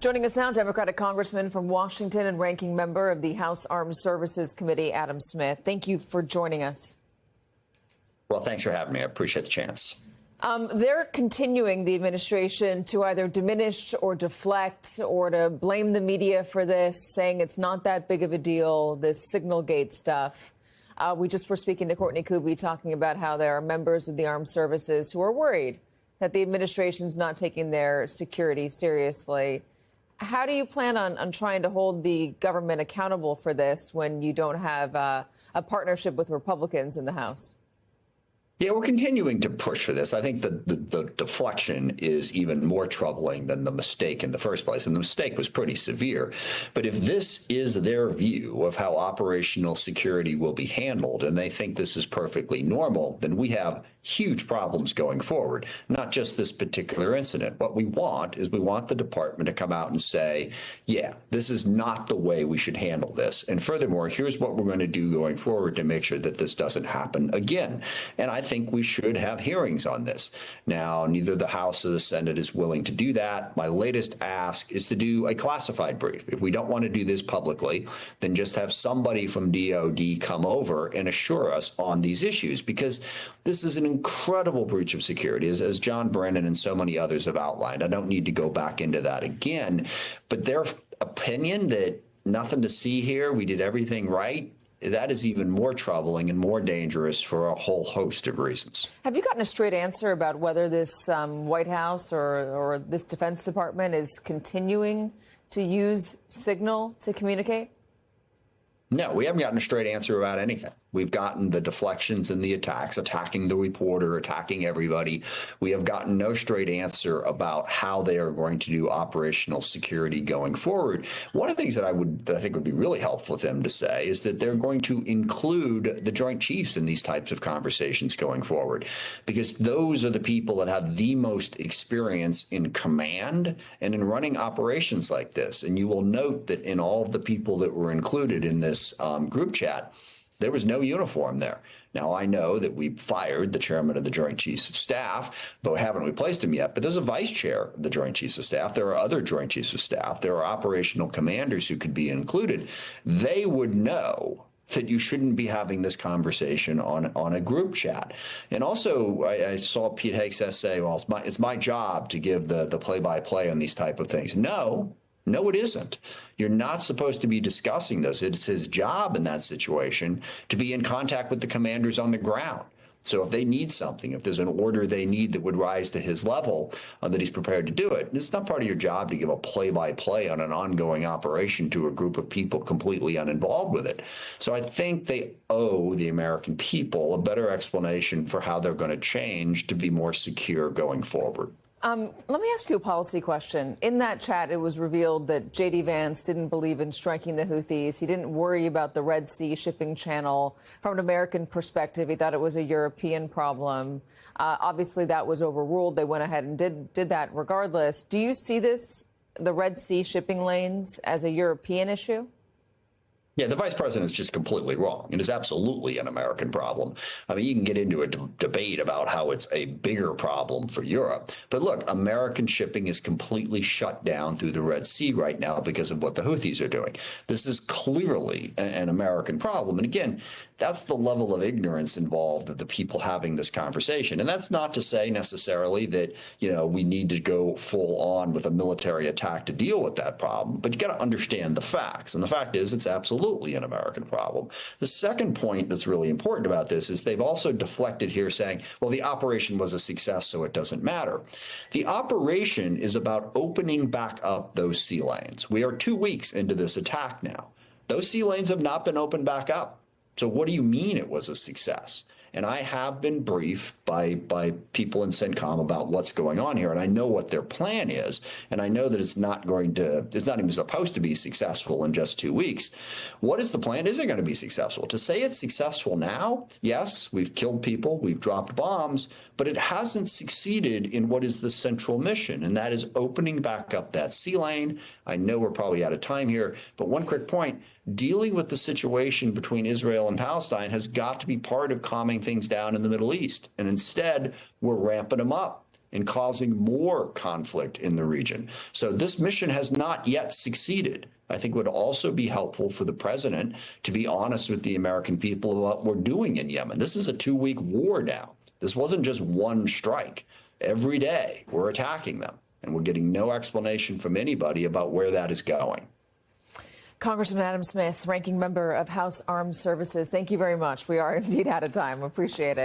Joining us now, Democratic Congressman from Washington and ranking member of the House Armed Services Committee, Adam Smith. Thank you for joining us. Well, thanks for having me. I appreciate the chance. They're continuing, the administration, to either diminish or deflect or to blame the media for this, saying it's not that big of a deal, this Signalgate stuff. We just were speaking to Courtney Kube, talking about how there are members of the armed services who are worried that the administration's not taking their security seriously. How do you plan on trying to hold the government accountable for this when you don't have a partnership with Republicans in the House? Yeah, we're continuing to push for this. I think the deflection is even more troubling than the mistake in the first place. And the mistake was pretty severe. But if this is their view of how operational security will be handled, and they think this is perfectly normal, then we have huge problems going forward, not just this particular incident. What we want is we want the department to come out and say, yeah, this is not the way we should handle this. And furthermore, here's what we're going to do going forward to make sure that this doesn't happen again. And I think we should have hearings on this. Now, neither the House or the Senate is willing to do that. My latest ask is to do a classified brief. If we don't want to do this publicly, then just have somebody from DOD come over and assure us on these issues, because this is an incredible breach of security, as John Brennan and so many others have outlined. I don't need to go back into that again, but their opinion that nothing to see here, we did everything right, that is even more troubling and more dangerous for a whole host of reasons. Have you gotten a straight answer about whether this White House or this Defense Department is continuing to use Signal to communicate? No, we haven't gotten a straight answer about anything. We've gotten the deflections and the attacks, attacking the reporter, attacking everybody. We have gotten no straight answer about how they are going to do operational security going forward. One of the things that I think would be really helpful for them to say is that they're going to include the Joint Chiefs in these types of conversations going forward, because those are the people that have the most experience in command and in running operations like this. And you will note that in all of the people that were included in this group chat, there was no uniform there. Now, I know that we fired the chairman of the Joint Chiefs of Staff, but we haven't replaced him yet. But there's a vice chair of the Joint Chiefs of Staff. There are other Joint Chiefs of Staff. There are operational commanders who could be included. They would know that you shouldn't be having this conversation on a group chat. And also, I saw Pete Hegseth say, well, it's my job to give the play-by-play on these type of things. No, it isn't. You're not supposed to be discussing this. It's his job in that situation to be in contact with the commanders on the ground. So if they need something, if there's an order they need that would rise to his level, that he's prepared to do it. It's not part of your job to give a play-by-play on an ongoing operation to a group of people completely uninvolved with it. So I think they owe the American people a better explanation for how they're going to change to be more secure going forward. Let me ask you a policy question. In that chat, it was revealed that J.D. Vance didn't believe in striking the Houthis. He didn't worry about the Red Sea shipping channel. From an American perspective, he thought it was a European problem. Obviously, that was overruled. They went ahead and did that regardless. Do you see the Red Sea shipping lanes, as a European issue? Yeah, the vice president is just completely wrong. It is absolutely an American problem. I mean, you can get into a debate about how it's a bigger problem for Europe. But look, American shipping is completely shut down through the Red Sea right now because of what the Houthis are doing. This is clearly an American problem. And again, that's the level of ignorance involved of the people having this conversation. And that's not to say necessarily that, we need to go full on with a military attack to deal with that problem. But you got to understand the facts. And the fact is, it's absolutely an American problem. The second point that's really important about this is they've also deflected here saying, well, the operation was a success, so it doesn't matter. The operation is about opening back up those sea lanes. We are 2 weeks into this attack now. Those sea lanes have not been opened back up. So what do you mean it was a success? And I have been briefed by people in CENTCOM about what's going on here, and I know what their plan is, and I know that it's not even supposed to be successful in just 2 weeks. What is the plan? Is it going to be successful? To say it's successful now, yes, we've killed people, we've dropped bombs, but it hasn't succeeded in what is the central mission, and that is opening back up that sea lane. I know we're probably out of time here, but one quick point. Dealing with the situation between Israel and Palestine has got to be part of calming things down in the Middle East. And instead, we're ramping them up. and causing more conflict in the region. So this mission has not yet succeeded. I think it would also be helpful for the president to be honest with the American people about what we're doing in Yemen. This is a 2-week war now. This wasn't just one strike. Every day we're attacking them, and we're getting no explanation from anybody about where that is going. Congressman Adam Smith, ranking member of House Armed Services, thank you very much. We are indeed out of time. Appreciate it.